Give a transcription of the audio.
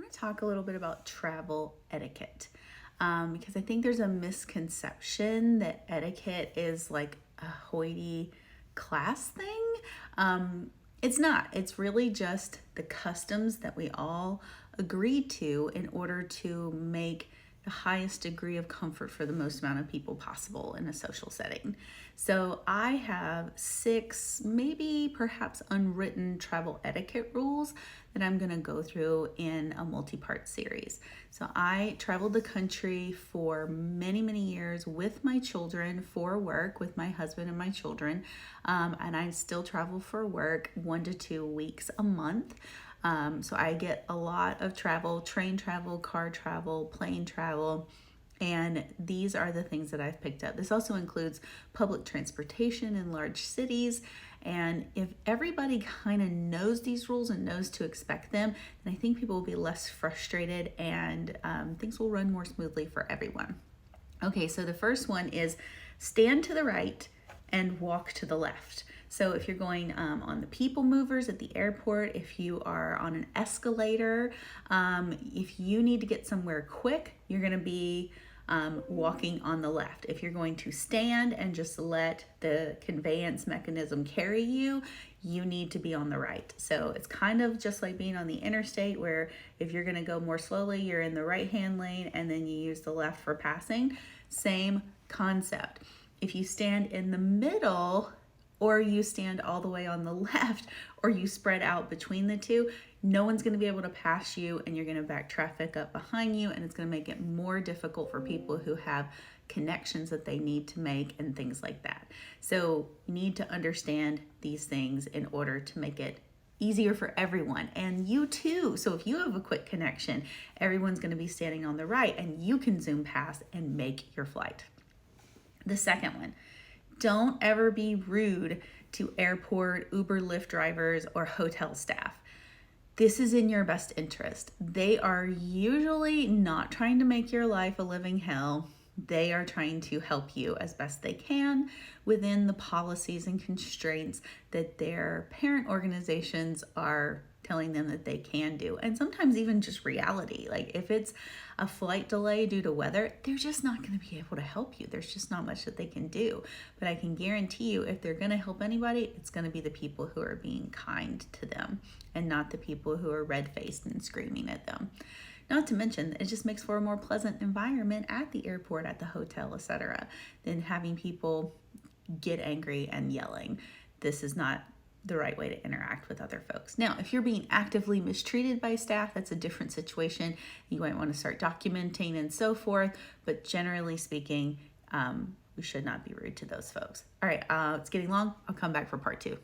want to talk a little bit about travel etiquette because I think there's a misconception that etiquette is like a hoity class thing. It's not. It's really just the customs that we all agree to in order to make the highest degree of comfort for the most amount of people possible in a social setting. So I have 6, maybe perhaps unwritten travel etiquette rules that I'm going to go through in a multi-part series. So I traveled the country for many, many years with my children for work, with my husband and my children, and I still travel for work 1 to 2 weeks a month. So I get a lot of travel, train travel, car travel, plane travel, and these are the things that I've picked up. This also includes public transportation in large cities. And if everybody kind of knows these rules and knows to expect them, then I think people will be less frustrated and things will run more smoothly for everyone. Okay, so the first one is stand to the right and walk to the left. So if you're going on the people movers at the airport, if you are on an escalator, if you need to get somewhere quick, you're going to be walking on the left. If you're going to stand and just let the conveyance mechanism carry you, you need to be on the right. So it's kind of just like being on the interstate where if you're going to go more slowly, you're in the right-hand lane and then you use the left for passing. Same concept. If you stand in the middle, or you stand all the way on the left, or you spread out between the two, no one's going to be able to pass you and you're going to back traffic up behind you, and it's going to make it more difficult for people who have connections that they need to make and things like that. So you need to understand these things in order to make it easier for everyone, and you too. So if you have a quick connection, everyone's going to be standing on the right and you can zoom past and make your flight. The second one, don't ever be rude to airport, Uber, Lyft drivers, or hotel staff. This is in your best interest. They are usually not trying to make your life a living hell. They are trying to help you as best they can within the policies and constraints that their parent organizations are telling them that they can do. And sometimes even just reality. Like if it's a flight delay due to weather, they're just not going to be able to help you. There's just not much that they can do. But I can guarantee you, if they're going to help anybody, it's going to be the people who are being kind to them and not the people who are red-faced and screaming at them. Not to mention, it just makes for a more pleasant environment at the airport, at the hotel, etc., than having people get angry and yelling. This is not the right way to interact with other folks. Now, if you're being actively mistreated by staff, that's a different situation. You might want to start documenting and so forth, but generally speaking, we should not be rude to those folks. All right, it's getting long. I'll come back for part 2.